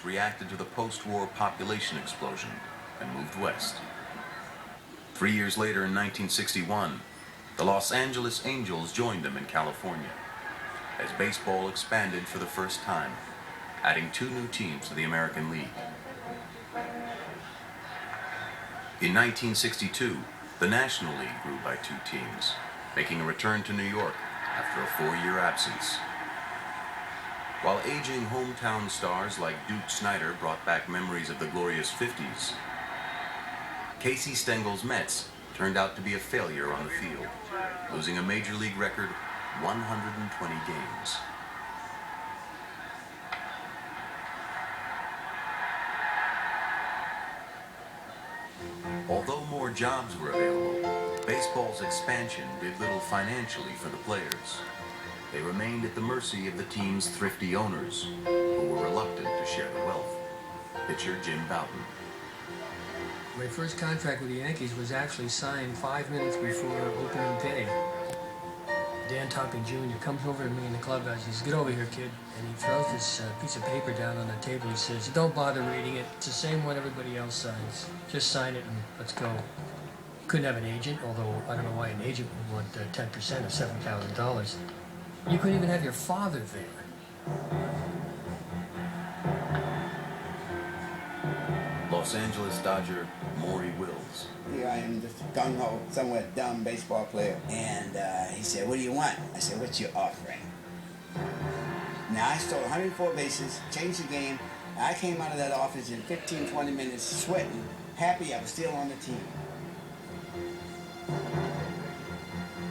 reacted to the post-war population explosion and moved west. 3 years later, in 1961, the Los Angeles Angels joined them in California as baseball expanded for the first time, adding 2 new teams to the American League. In 1962, the National League grew by 2 teams, making a return to New York after a 4-year absence. While aging hometown stars like Duke Snider brought back memories of the glorious 50s, Casey Stengel's Mets turned out to be a failure on the field, losing a major league record 120 games. Although more jobs were available, baseball's expansion did little financially for the players. They remained at the mercy of the team's thrifty owners, who were reluctant to share the wealth. Pitcher Jim Bouton. My first contract with the Yankees was actually signed 5 minutes before opening day. Dan Topping Jr. comes over to me in the clubhouse. He says, "Get over here, kid." And he throws this piece of paper down on the table. He says, "Don't bother reading it. It's the same one everybody else signs. Just sign it and let's go." You couldn't have an agent, although I don't know why an agent would want 10% of $7,000. You couldn't even have your father there. Los Angeles Dodger Maury Wills. Here I am, just a gung-ho, somewhat dumb baseball player. And he said, "What do you want?" I said, "What's your offering?" Now, I stole 104 bases, changed the game. I came out of that office in 15, 20 minutes, sweating, happy I was still on the team.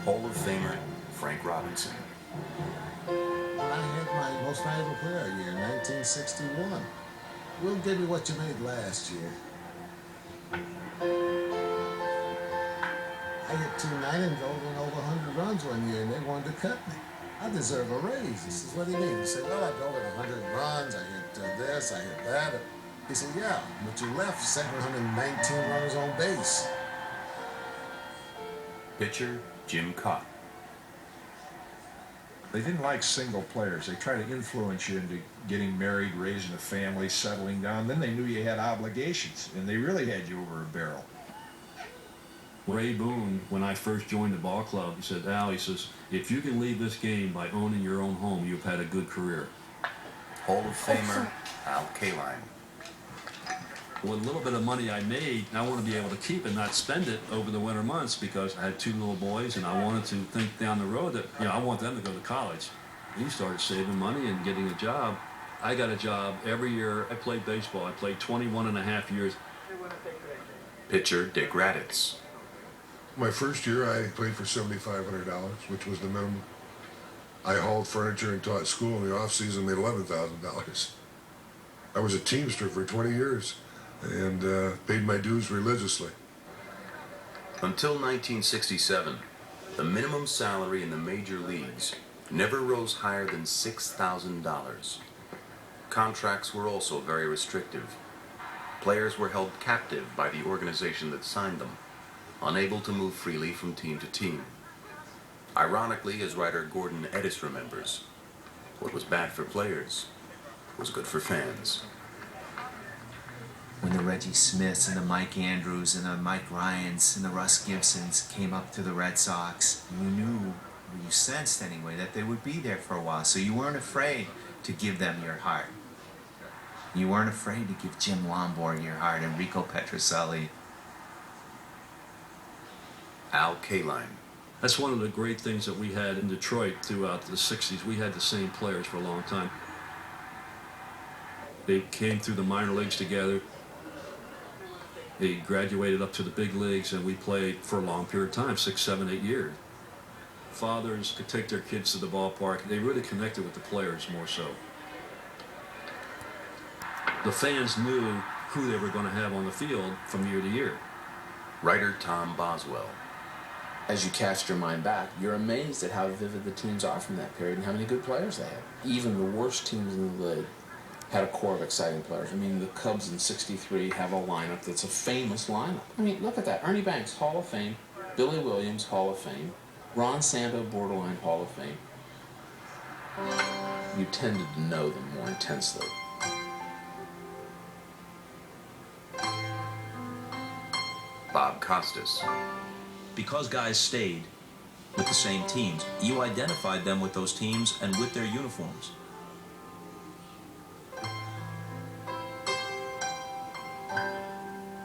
Hall of Famer Frank Robinson. I had my most valuable player year in 1961. We'll give you what you made last year. I hit 290 and went over 100 runs one year, and they wanted to cut me. I deserve a raise. He says, "What do you mean?" He said, "Well, I drove in 100 runs. I hit this, I hit that." He said, "Yeah, but you left 719 runners on base." Pitcher Jim Cott. They didn't like single players. They tried to influence you into getting married, raising a family, settling down. Then they knew you had obligations, and they really had you over a barrel. Ray Boone, when I first joined the ball club, he said, "Al," he says, "if you can leave this game by owning your own home, you've had a good career." Hall of Famer Al Kaline. With a little bit of money I made, I want to be able to keep it, not spend it over the winter months, because I had 2 little boys, and I wanted to think down the road that, I want them to go to college. He started saving money and getting a job. I got a job every year. I played baseball. I played 21 and a half years. Pitcher Dick Raditz. My first year, I played for $7,500, which was the minimum. I hauled furniture and taught school in the off-season, made $11,000. I was a Teamster for 20 years and paid my dues religiously. Until 1967, the minimum salary in the major leagues never rose higher than $6,000. Contracts were also very restrictive. Players were held captive by the organization that signed them, unable to move freely from team to team. Ironically, as writer Gordon Edis remembers, what was bad for players was good for fans. When the Reggie Smiths and the Mike Andrews and the Mike Ryans and the Russ Gibsons came up to the Red Sox, you knew, or you sensed anyway, that they would be there for a while. So you weren't afraid to give them your heart. You weren't afraid to give Jim Lombard your heart and Rico Petrocelli. Al Kaline. That's one of the great things that we had in Detroit throughout the 60s. We had the same players for a long time. They came through the minor leagues together. They graduated up to the big leagues, and we played for a long period of time, 6, 7, 8 years. Fathers could take their kids to the ballpark. They really connected with the players more so. The fans knew who they were going to have on the field from year to year. Writer Tom Boswell. As you cast your mind back, you're amazed at how vivid the teams are from that period and how many good players they had. Even the worst teams in the league had a core of exciting players. I mean, the Cubs in '63 have a lineup that's a famous lineup. I mean, look at that. Ernie Banks, Hall of Fame. Billy Williams, Hall of Fame. Ron Santo, borderline Hall of Fame. You tended to know them more intensely. Bob Costas. Because guys stayed with the same teams, you identified them with those teams and with their uniforms.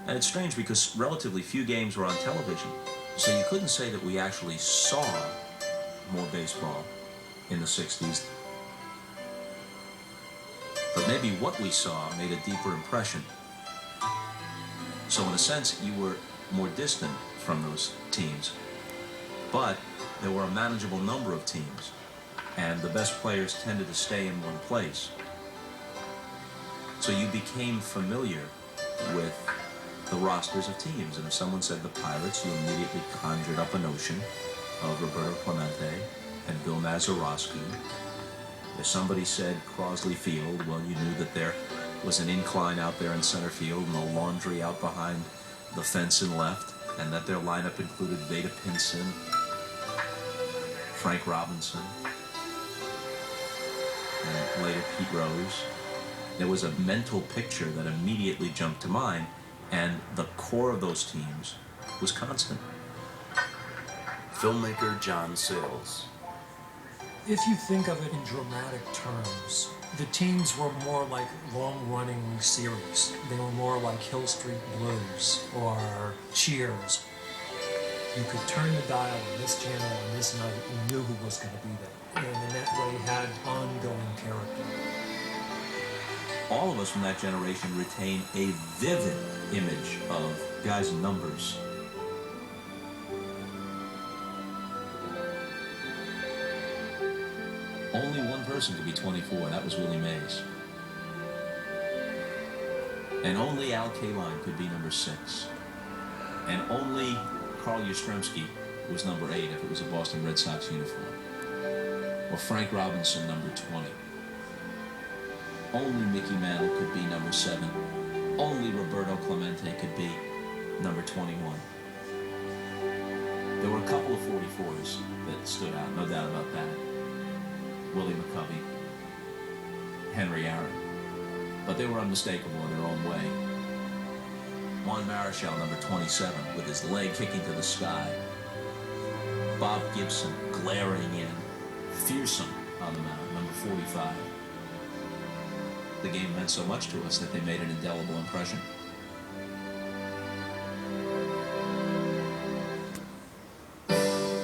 And it's strange because relatively few games were on television, so you couldn't say that we actually saw more baseball in the 60s. But maybe what we saw made a deeper impression. So in a sense, you were more distant from those teams. But there were a manageable number of teams, and the best players tended to stay in one place. So you became familiar with the rosters of teams, and if someone said the Pirates, you immediately conjured up a notion of Roberto Clemente and Bill Mazeroski. If somebody said Crosley Field, well, you knew that there was an incline out there in center field and a laundry out behind the fence in left, and that their lineup included Veda Pinson, Frank Robinson, and later Pete Rose. There was a mental picture that immediately jumped to mind, and the core of those teams was constant. Filmmaker John Sayles. If you think of it in dramatic terms, the teams were more like long-running series. They were more like Hill Street Blues or Cheers. You could turn the dial on this channel on this night, you knew who was going to be there. And in that way had ongoing character. All of us from that generation retain a vivid image of guys in numbers. Only one person could be 24, and that was Willie Mays. And only Al Kaline could be number 6. And only Carl Yastrzemski was number 8 if it was a Boston Red Sox uniform. Or Frank Robinson, number 20. Only Mickey Mantle could be number 7. Only Roberto Clemente could be number 21. There were a couple of 44s that stood out, no doubt about that. Willie McCovey, Henry Aaron. But they were unmistakable in their own way. Juan Marichal, number 27, with his leg kicking to the sky. Bob Gibson, glaring in, fearsome on the mound, number 45. The game meant so much to us that they made an indelible impression.